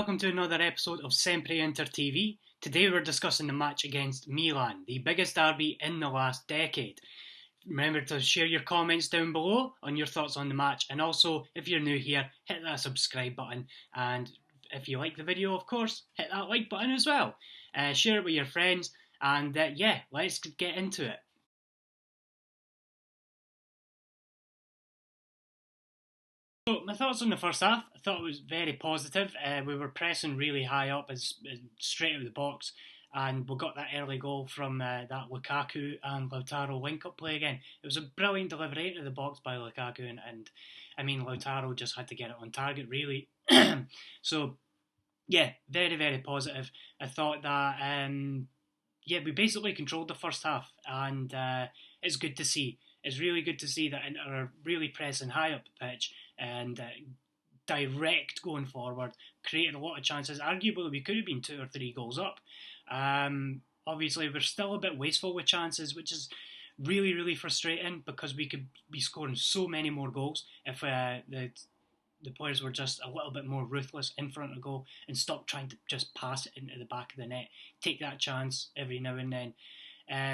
Welcome to another episode of SempreInterTV. Today we're discussing the match against Milan, the biggest derby in the last decade. Remember to share your comments down below on your thoughts on the match, and also if you're new here, hit that subscribe button, and if you like the video, of course, hit that like button as well. Share it with your friends, and let's get into it. So my thoughts on the first half, I thought it was very positive. We were pressing really high up, as straight out of the box, and we got that early goal from that Lukaku and Lautaro link-up play again. It was a brilliant delivery into the box by Lukaku, and I mean Lautaro just had to get it on target really. So yeah, very very positive. I thought that we basically controlled the first half, and it's good to see. It's really good to see that Inter are really pressing high up the pitch and direct going forward, created a lot of chances. Arguably, we could have been 2 or 3 goals up. Obviously, we're still a bit wasteful with chances, which is really, really frustrating because we could be scoring so many more goals if the players were just a little bit more ruthless in front of goal and stop trying to just pass it into the back of the net. Take that chance every now and then.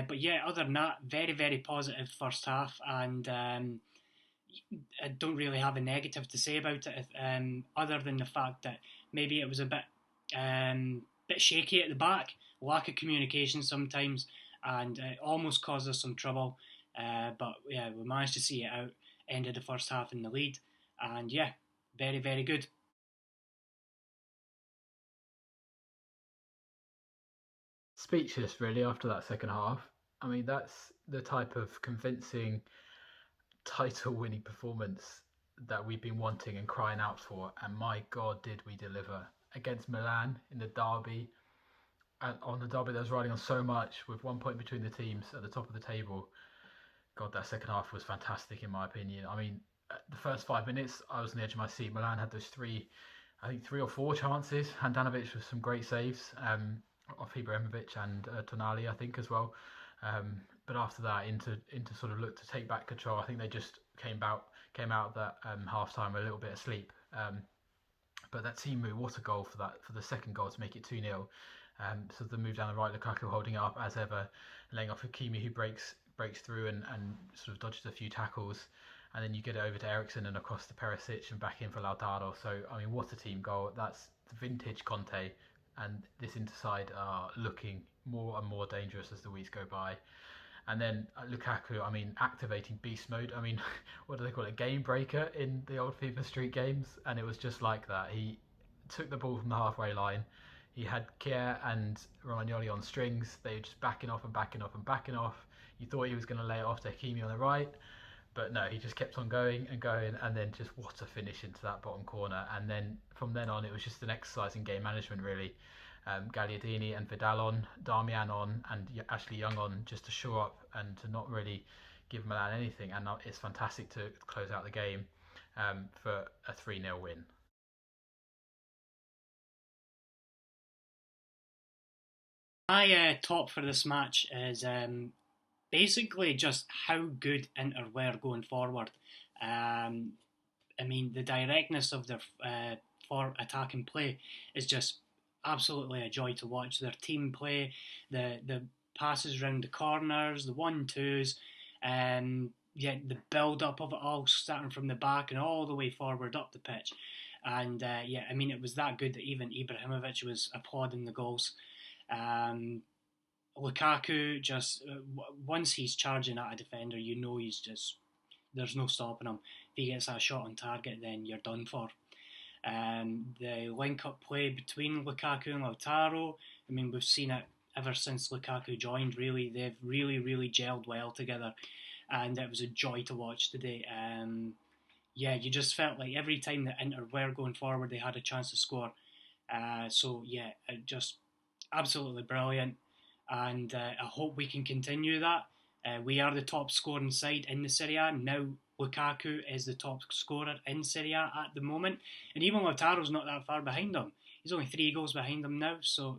But yeah, other than that, very, very positive first half, and I don't really have a negative to say about it, other than the fact that maybe it was a bit shaky at the back, lack of communication sometimes, and it almost caused us some trouble. But yeah, we managed to see it out, ended the first half in the lead, and yeah, very, very good. Speechless really after that second half. I mean, that's the type of convincing title winning performance that we've been wanting and crying out for, and my god did we deliver against Milan in the derby, and on the derby that was riding on so much with 1 point between the teams at the top of the table. God, that second half was fantastic in my opinion. I mean, the first 5 minutes I was on the edge of my seat. Milan had those three or four chances. Handanovic with some great saves off Ibrahimovic and Tonali, I think, as well. But after that, into sort of look to take back control. I think they just came out that half time a little bit asleep. But that Timu, what a goal for the second goal to make it 2-0. So the move down the right, Lukaku holding it up as ever, laying off Hakimi, who breaks through and sort of dodges a few tackles. And then you get it over to Eriksen and across to Perisic and back in for Lautaro. So, I mean, what a team goal. That's the vintage Conte. And this Interside are looking more and more dangerous as the weeks go by. And then Lukaku, I mean, activating beast mode. I mean, what do they call it? Game breaker in the old FIFA Street games. And it was just like that. He took the ball from the halfway line. He had Kier and Romagnoli on strings. They were just backing off and backing off and backing off. You thought he was going to lay it off to Hakimi on the right. But no, he just kept on going, and then just what a finish into that bottom corner. And then from then on, it was just an exercise in game management, really. Gagliardini and Vidal on, Darmian on, and Ashley Young on, just to shore up and to not really give Milan anything. And it's fantastic to close out the game for a 3-0 win. My top for this match is basically just how good Inter were going forward. I mean, the directness of their for attacking play is just absolutely a joy to watch. Their team play, the passes round the corners, the 1-2s, the build up of it all, starting from the back and all the way forward up the pitch. And I mean, it was that good that even Ibrahimovic was applauding the goals. Lukaku just once he's charging at a defender, you know there's no stopping him. If he gets that shot on target, then you're done for. The link-up play between Lukaku and Lautaro, I mean, we've seen it ever since Lukaku joined, really. They've really, really gelled well together, and it was a joy to watch today. You just felt like every time that Inter were going forward, they had a chance to score. Just absolutely brilliant, and I hope we can continue that. We are the top scoring side in the Serie A. Now Lukaku is the top scorer in Serie A at the moment, and even Lautaro's not that far behind him. He's only 3 goals behind him now, 4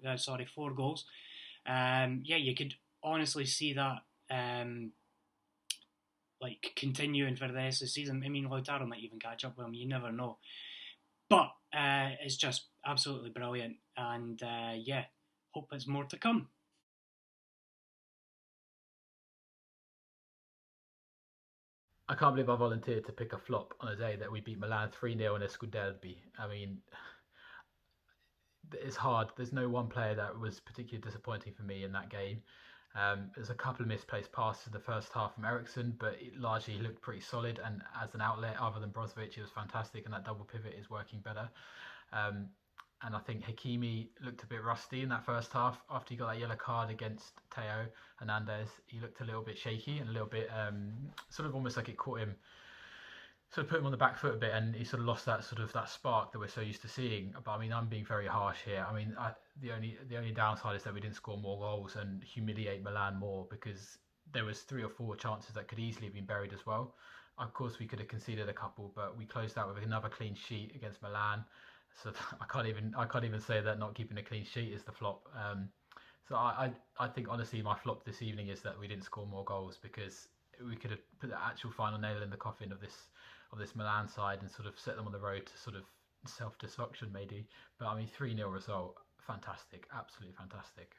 goals. You could honestly see that continuing for the rest of the season. I mean, Lautaro might even catch up with him, you never know. But is just absolutely brilliant, and yeah, hope there's more to come. I can't believe I volunteered to pick a flop on a day that we beat Milan 3-0 in a Derby. I mean, it's hard. There's no one player that was particularly disappointing for me in that game. There's a couple of misplaced passes in the first half from Ericsson, but it largely looked pretty solid. And as an outlet, other than Brozovic, it was fantastic, and that double pivot is working better. Um, and I think Hakimi looked a bit rusty in that first half after he got that yellow card against Teo Hernandez. He looked a little bit shaky and a little bit sort of almost like it caught him, sort of put him on the back foot a bit, and he sort of lost that sort of that spark that we're so used to seeing. But I mean, I'm being very harsh here. I mean, the only downside is that we didn't score more goals and humiliate Milan more, because there was 3 or 4 chances that could easily have been buried as well. Of course, we could have conceded a couple, but we closed out with another clean sheet against Milan. So I can't even say that not keeping a clean sheet is the flop. So I think honestly my flop this evening is that we didn't score more goals, because we could have put the actual final nail in the coffin of this Milan side and sort of set them on the road to sort of self destruction maybe. But I mean, 3-0 result, fantastic, absolutely fantastic.